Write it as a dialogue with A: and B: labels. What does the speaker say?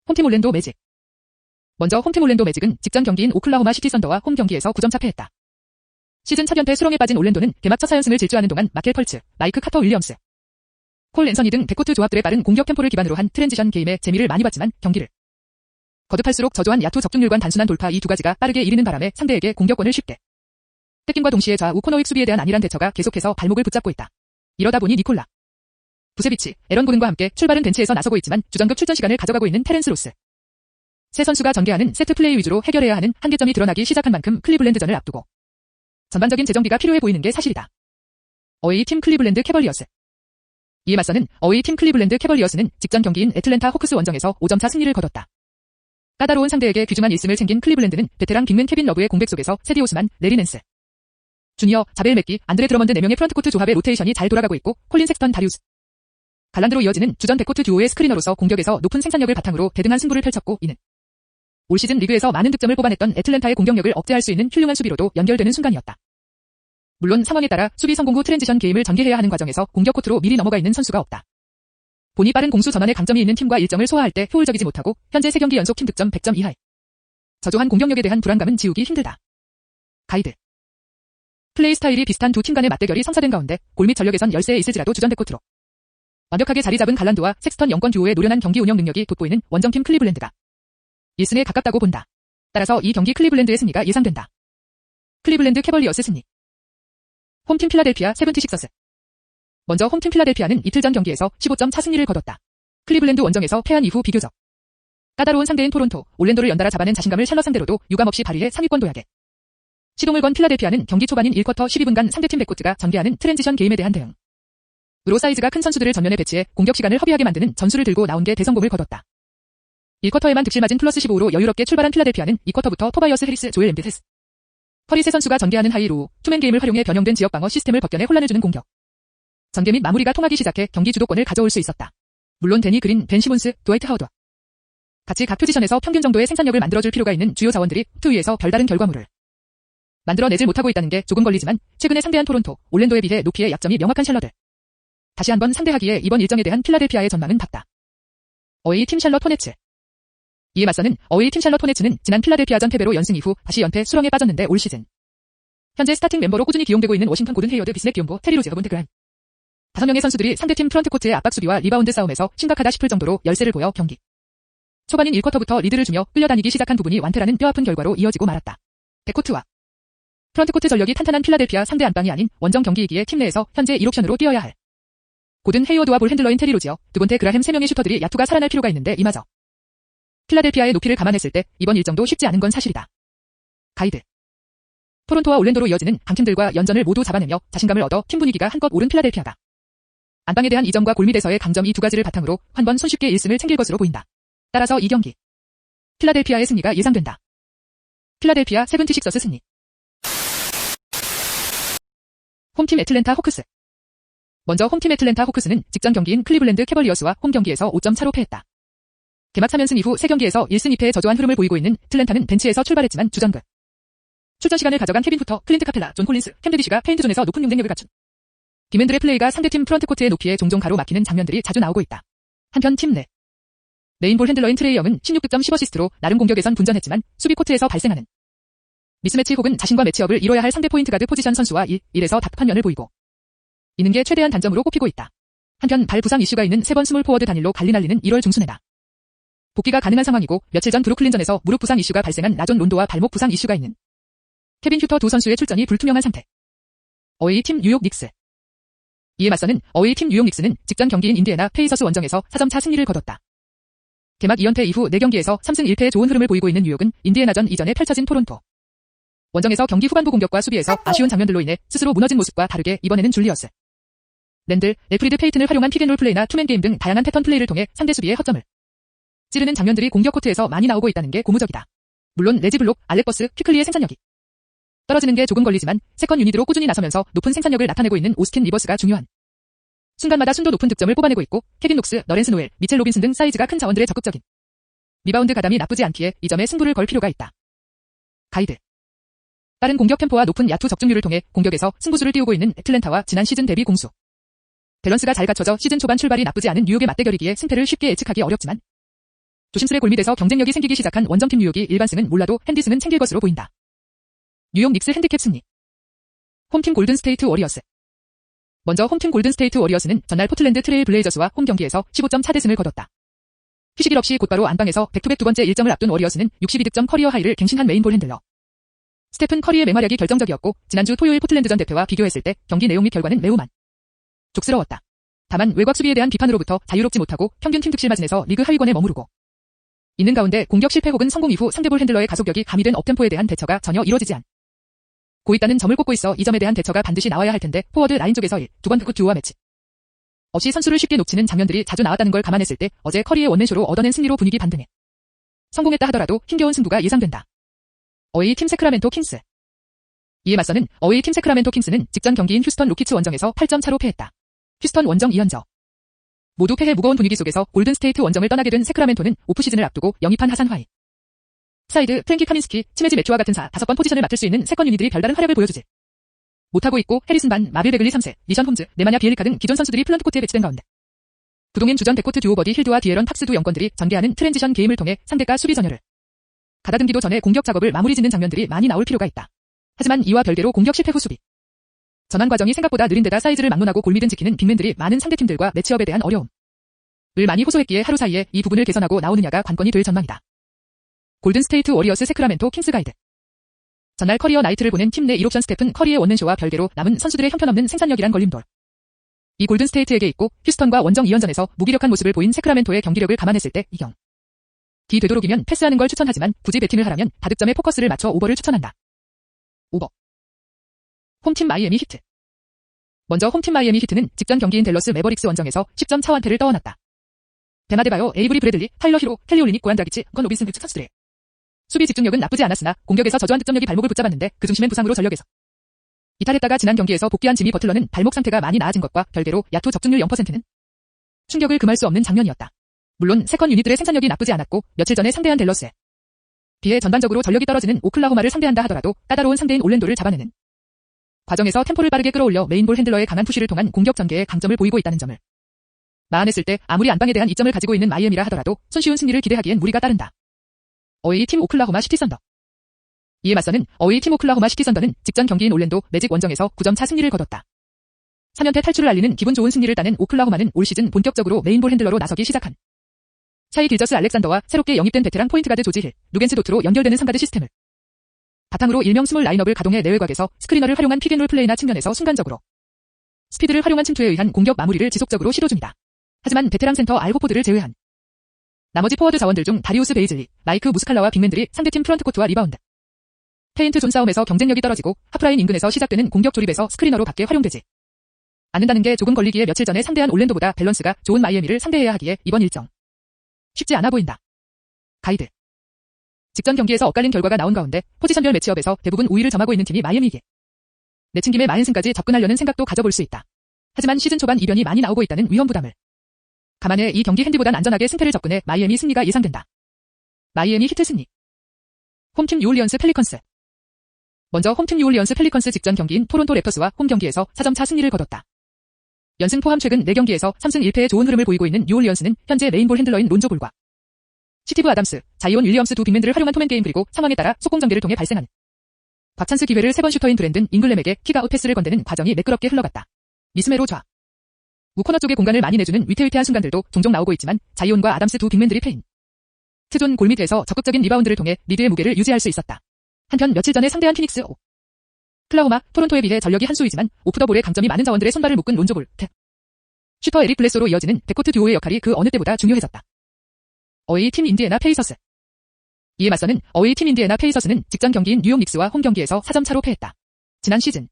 A: 홈팀 올랜도 매직. 먼저 홈팀 올랜도 매직은 직전 경기인 오클라호마 시티 선더와 홈 경기에서 9점 차 패했다. 시즌 첫 연패 수렁에 빠진 올랜도는 개막 첫 4연승을 질주하는 동안 마켈 펄츠, 마이크 카터 윌리엄스, 콜 앤서니 등 백코트 조합들의 빠른 공격 템포를 기반으로 한 트랜지션 게임에 재미를 많이 봤지만 경기를 거듭할수록 저조한 야투 적중률과 단순한 돌파 이 두 가지가 빠르게 이르는 바람에 상대에게 공격권을 쉽게 뺏김과 동시에 좌우 코너익 수비에 대한 안일한 대처가 계속해서 발목을 붙잡고 있다. 이러다 보니 니콜라 부세비치, 에런 고든과 함께 출발은 벤치에서 나서고 있지만 주전급 출전 시간을 가져가고 있는 테렌스 로스. 세 선수가 전개하는 세트 플레이 위주로 해결해야 하는 한계점이 드러나기 시작한 만큼 클리블랜드전을 앞두고 전반적인 재정비가 필요해 보이는 게 사실이다. 어웨이 팀 클리블랜드 캐벌리어스. 이에 맞서는 어웨이 팀 클리블랜드 캐벌리어스는 직전 경기인 애틀랜타 호크스 원정에서 5점 차 승리를 거뒀다. 까다로운 상대에게 귀중한 1승을 챙긴 클리블랜드는 베테랑 빅맨 케빈 러브의 공백 속에서 세디 오스만, 레리 낸스 주니어, 자벨 맥기, 안드레 드러먼드 4명의 프런트코트 조합의 로테이션이 잘 돌아가고 있고 콜린 섹스턴 다리우스 갈란드로 이어지는 주전 백코트 듀오의 스크리너로서 공격에서 높은 생산력을 바탕으로 대등한 승부를 펼쳤고 이는 올 시즌 리그에서 많은 득점을 뽑아냈던 애틀랜타의 공격력을 억제할 수 있는 훌륭한 수비로도 연결되는 순간이었다. 물론 상황에 따라 수비 성공 후 트랜지션 게임을 전개해야 하는 과정에서 공격 코트로 미리 넘어가 있는 선수가 없다. 본이 빠른 공수 전환의 강점이 있는 팀과 일정을 소화할 때 효율적이지 못하고 현재 3경기 연속 팀 득점 100점 이하에 저조한 공격력에 대한 불안감은 지우기 힘들다. 가이드. 플레이 스타일이 비슷한 두 팀 간의 맞대결이 성사된 가운데 골 및 전력에선 열세에 있을지라도 주전 백코트로 완벽하게 자리 잡은 갈란드와 섹스턴 영권 듀오의 노련한 경기 운영 능력이 돋보이는 원정팀 클리블랜드가 1승에 가깝다고 본다. 따라서 이 경기 클리블랜드의 승리가 예상된다. 클리블랜드 캐벌리어스 승리. 홈팀 필라델피아 세븐티식서스. 먼저 홈팀 필라델피아는 이틀 전 경기에서 15점 차 승리를 거뒀다. 클리블랜드 원정에서 패한 이후 비교적 까다로운 상대인 토론토, 올랜도를 연달아 잡아낸 자신감을 샬럿 상대로도 유감없이 발휘해 상위권 도약에 시동을 건 필라델피아는 경기 초반인 1쿼터 12분간 상대팀 백코트가 전개하는 트랜지션 게임에 대한 대응 으로 사이즈가 큰 선수들을 전면에 배치해 공격 시간을 허비하게 만드는 전술을 들고 나온 게 대성공을 거뒀다. 1쿼터에만 득실 맞은 플러스 15로 여유롭게 출발한 필라델피아는 2쿼터부터 토바이어스 해리스, 조엘 엠비테스, 커리 세 선수가 전개하는 하이로우, 투맨 게임을 활용해 변형된 지역 방어 시스템을 벗겨내 혼란을 주는 공격 전개 및 마무리가 통하기 시작해 경기 주도권을 가져올 수 있었다. 물론 데니 그린, 벤 시몬스, 드와이트 하워드와 같이 각 포지션에서 평균 정도의 생산력을 만들어줄 필요가 있는 주요 자원들이 투 위에서 별다른 결과물을 만들어내질 못하고 있다는 게 조금 걸리지만 최근에 상대한 토론토, 올랜도에 비해 높이의 약점이 명확한 샬럿들 다시 한번 상대하기에 이번 일정에 대한 필라델피아의 전망은 밝다. 어웨이 팀 샬럿 호네츠. 이에 맞서는 어웨이 팀 샬럿 호네츠는 지난 필라델피아전 패배로 연승 이후 다시 연패 수렁에 빠졌는데 올 시즌 현재 스타팅 멤버로 꾸준히 기용되고 있는 워싱턴 고든 헤이어드, 비스넥 디온보, 테리 로즈, 몬테그란 5명의 선수들이 상대팀 프런트코트의 압박 수비와 리바운드 싸움에서 심각하다 싶을 정도로 열세를 보여 경기 초반인 1쿼터부터 리드를 주며 끌려다니기 시작한 부분이 완패라는 뼈아픈 결과로 이어지고 말았다. 백코트와 프런트코트 전력이 탄탄한 필라델피아 상대 안방이 아닌 원정 경기이기에 팀 내에서 현재 1옵션으로 뛰어야 할 고든 헤이어드와 볼 핸들러인 테리 로지어, 드본테 그라햄 3명의 슈터들이 야투가 살아날 필요가 있는데 이마저 필라델피아의 높이를 감안했을 때 이번 일정도 쉽지 않은 건 사실이다. 가이드. 토론토와 올랜도로 이어지는 강팀들과 연전을 모두 잡아내며 자신감을 얻어 팀 분위기가 한껏 오른 필라델피아가 안방에 대한 이점과 골밑에서의 강점 이 두 가지를 바탕으로 한 번 손쉽게 1승을 챙길 것으로 보인다. 따라서 이 경기 필라델피아의 승리가 예상된다. 필라델피아 세븐티식서스 승리. 홈팀 애틀랜타 호크스. 먼저 홈팀 애틀랜타 호크스는 직전 경기인 클리블랜드 캐벌리어스와 홈 경기에서 5점 차로 패했다. 개막 3연승 이후 3경기에서 1승 2패의 저조한 흐름을 보이고 있는 애틀랜타는 벤치에서 출발했지만 주전급 출전 시간을 가져간 케빈 후터, 클린트 카펠라, 존 콜린스, 캠 데디시가 페인트존에서 높은 용쟁력을 갖춘 디맨들의 플레이가 상대팀 프런트코트의 높이에 종종 가로막히는 장면들이 자주 나오고 있다. 한편 팀 내 메인볼 핸들러인 트레이 영은 16득점 10어시스트로 나름 공격에선 분전했지만 수비 코트에서 발생하는 미스매치 혹은 자신과 매치업을 이뤄야 할 상대 포인트 가드 포지션 선수와 1에서 다급한 면을 보이고 있는 게 최대한 단점으로 꼽히고 있다. 한편 발 부상 이슈가 있는 3번 스몰 포워드 단일로 갈리 날리는 1월 중순에다 복귀가 가능한 상황이고 며칠 전 브루클린전에서 무릎 부상 이슈가 발생한 라존 론도와 발목 부상 이슈가 있는 케빈 휴터 두 선수의 출전이 불투명한 상태. 어웨이 팀 뉴욕 닉스. 이에 맞서는 어웨이 팀 뉴욕 닉스는 직전 경기인 인디애나 페이서스 원정에서 4점 차 승리를 거뒀다. 개막 2연패 이후 4경기에서 3승 1패의 좋은 흐름을 보이고 있는 뉴욕은 인디애나전 이전에 펼쳐진 토론토 원정에서 경기 후반부 공격과 수비에서 아쉬운 장면들로 인해 스스로 무너진 모습과 다르게 이번에는 줄리어스 랜들, 엘프리드 페이튼을 활용한 픽앤롤 플레이나 투맨 게임 등 다양한 패턴 플레이를 통해 상대 수비의 허점을 찌르는 장면들이 공격 코트에서 많이 나오고 있다는 게 고무적이다. 물론 레지 블록, 알렉 버스, 퀴클리의 생산력이 떨어지는 게 조금 걸리지만 세컨 유닛으로 꾸준히 나서면서 높은 생산력을 나타내고 있는 오스틴 리버스가 중요한 순간마다 순도 높은 득점을 뽑아내고 있고 케빈 녹스, 너렌스 노엘, 미첼 로빈슨 등 사이즈가 큰 자원들의 적극적인 리바운드 가담이 나쁘지 않기에 이 점에 승부를 걸 필요가 있다. 가이드. 빠른 공격 템포와 높은 야투 적중률을 통해 공격에서 승부수를 띄우고 있는 애틀랜타와 지난 시즌 대비 공수. 밸런스가 잘 갖춰져 시즌 초반 출발이 나쁘지 않은 뉴욕의 맞대결이기에 승패를 쉽게 예측하기 어렵지만 조심스레 골밑에서 경쟁력이 생기기 시작한 원정팀 뉴욕이 일반승은 몰라도 핸디승은 챙길 것으로 보인다. 뉴욕 닉스 핸디캡 승리. 홈팀 골든스테이트 워리어스. 먼저 홈팀 골든스테이트 워리어스는 전날 포틀랜드 트레일 블레이저스와 홈 경기에서 15점 차대승을 거뒀다. 휴식일 없이 곧바로 안방에서 백투백 두 번째 1점을 앞둔 워리어스는 62득점 커리어 하이를 갱신한 메인볼 핸들러. 스테픈 커리의 맹활약이 결정적이었고 지난주 토요일 포틀랜드전 대표와 비교했을 때 경기 내용 및 결과는 매우 족스러웠다. 다만 외곽 수비에 대한 비판으로부터 자유롭지 못하고 평균 팀 득실 마진에서 리그 하위권에 머무르고 있는 가운데 공격 실패 혹은 성공 이후 상대볼 핸들러의 가속력이 가미된 업템포에 대한 대처가 전혀 이뤄지지 않고 있다는 점을 꼽고 있어 이 점에 대한 대처가 반드시 나와야 할 텐데 포워드 라인 쪽에서 2번 흑 듀오와 매치 없이 선수를 쉽게 놓치는 장면들이 자주 나왔다는 걸 감안했을 때 어제 커리의 원맨쇼로 얻어낸 승리로 분위기 반등에 성공했다 하더라도 힘겨운 승부가 예상된다. 어웨이 팀 세크라멘토 킹스. 이에 맞서는 어웨이 팀 세크라멘토 킹스는 직전 경기인 휴스턴 로키츠 원정에서 8점 차로 패했다. 휴스턴 원정 2연전. 모두 패해 무거운 분위기 속에서 골든스테이트 원정을 떠나게 된 세크라멘토는 오프시즌을 앞두고 영입한 하산 화이 사이드, 프랭키 카민스키, 치메지 매튜와 같은 5번 포지션을 맡을 수 있는 세컨 유닛들이 별다른 활약을 보여주지 못하고 있고 해리슨 반, 마빌 베글리 3세, 니션 홈즈, 네마냐 비엘리카 등 기존 선수들이 플런트 코트에 배치된 가운데 부동인 주전 백코트 듀오 버디 힐드와 디에런 팍스 두 영권들이 전개하는 트랜지션 게임을 통해 상대가 수비 전열을 가다듬기도 전에 공격 작업을 마무리 짓는 장면들이 많이 나올 필요가 있다. 하지만 이와 별개로 공격 실패 후 수비 전환 과정이 생각보다 느린 데다 사이즈를 막론하고 골밑은 지키는 빅맨들이 많은 상대팀들과 매치업에 대한 어려움을 많이 호소했기에 하루 사이에 이 부분을 개선하고 나오느냐가 관건이 될 전망이다. 골든스테이트 워리어스 세크라멘토 킹스 가이드. 전날 커리어 나이트를 보낸 팀 내 1옵션 스텝은 커리의 원맨쇼와 별개로 남은 선수들의 형편없는 생산력이란 걸림돌 이 골든스테이트에게 있고 휴스턴과 원정 2연전에서 무기력한 모습을 보인 세크라멘토의 경기력을 감안했을 때 이경 되도록이면 패스하는 걸 추천하지만 굳이 배팅을 하라면 다득점에 포커스를 맞춰 오버를 추천한다. 오버. 홈팀 마이애미 히트. 먼저 홈팀 마이애미 히트는 직전 경기인 댈러스 매버릭스 원정에서 10점 차완패를 떠안았다. 베마데바요, 에이브리 브래들리, 타일러 히로, 켈리 올리닉, 고안 드라기치, 건 로빈슨 등 선수들의 수비 집중력은 나쁘지 않았으나 공격에서 저조한 득점력이 발목을 붙잡았는데 그 중심엔 부상으로 전력에서 이탈했다가 지난 경기에서 복귀한 지미 버틀러는 발목 상태가 많이 나아진 것과 별개로 야투 적중률 0%는 충격을 금할 수 없는 장면이었다. 물론 세컨 유닛들의 생산력이 나쁘지 않았고 며칠 전에 상대한 댈러스에 비해 전반적으로 전력이 떨어지는 오클라호마를 상대한다 하더라도 까다로운 상대인 올랜도를 잡아내는 과정에서 템포를 빠르게 끌어올려 메인볼 핸들러의 강한 푸시를 통한 공격 전개에 강점을 보이고 있다는 점을 마안했을 때 아무리 안방에 대한 이점을 가지고 있는 마이애미라 하더라도 손쉬운 승리를 기대하기엔 무리가 따른다. 어웨이 팀 오클라호마 시티 선더. 이에 맞서는 어웨이 팀 오클라호마 시티 선더는 직전 경기인 올랜도 매직 원정에서 9점 차 승리를 거뒀다. 3연패 탈출을 알리는 기분 좋은 승리를 따낸 오클라호마는 올 시즌 본격적으로 메인볼 핸들러로 나서기 시작한 샤이 길저스 알렉산더와 새롭게 영입된 베테랑 포인트가드 조지 힐, 루겐스 도트로 연결되는 3가드 시스템을 바탕으로 일명 스몰 라인업을 가동해 내외곽에서 스크리너를 활용한 픽앤롤 플레이나 측면에서 순간적으로 스피드를 활용한 침투에 의한 공격 마무리를 지속적으로 시도 중이다. 하지만 베테랑 센터 알 호포드를 제외한 나머지 포워드 자원들 중 다리우스 베이즐리, 마이크 무스칼라와 빅맨들이 상대팀 프런트코트와 리바운드, 페인트 존 싸움에서 경쟁력이 떨어지고 하프라인 인근에서 시작되는 공격 조립에서 스크리너로 밖에 활용되지 않는다는 게 조금 걸리기에 며칠 전에 상대한 올랜도보다 밸런스가 좋은 마이애미를 상대해야 하기에 이번 일정 쉽지 않아 보인다. 가이드. 직전 경기에서 엇갈린 결과가 나온 가운데 포지션별 매치업에서 대부분 우위를 점하고 있는 팀이 마이애미이기에 내친 김에 마인승까지 접근하려는 생각도 가져볼 수 있다. 하지만 시즌 초반 이변이 많이 나오고 있다는 위험 부담을 감안해 이 경기 핸디보단 안전하게 승패를 접근해 마이애미 승리가 예상된다. 마이애미 히트 승리. 홈팀 뉴올리언스 펠리컨스. 먼저 홈팀 뉴올리언스 펠리컨스 직전 경기인 토론토 랩터스와 홈 경기에서 4점 차 승리를 거뒀다. 연승 포함 최근 4경기에서 3승 1패의 좋은 흐름을 보이고 있는 뉴올리언스는 현재 메인볼 핸들러인 론조 볼과 스티브 아담스, 자이온 윌리엄스 두 빅맨들을 활용한 톰앤 게임 그리고 상황에 따라 속공 전개를 통해 발생하는 박찬스 기회를 3번 슈터인 브랜든 잉글램에게 킥 아웃 패스를 건네는 과정이 매끄럽게 흘러갔다. 미스메로 좌 우코너 쪽에 공간을 많이 내주는 위태위태한 순간들도 종종 나오고 있지만 자이온과 아담스 두 빅맨들이 페인 트존 골밑에서 적극적인 리바운드를 통해 리드의 무게를 유지할 수 있었다. 한편 며칠 전에 상대한 피닉스 클라호마, 토론토에 비해 전력이 한 수이지만 오프 더 볼에 강점이 많은 자원들의 손발을 묶은 론조 볼 슈터 에릭 블레소로 이어지는 백코트 듀오의 역할이 그 어느 때보다 중요해졌다. 어웨이 팀 인디애나 페이서스. 이에 맞서는 어웨이 팀 인디애나 페이서스는 직전 경기인 뉴욕 닉스와 홈 경기에서 4점 차로 패했다. 지난 시즌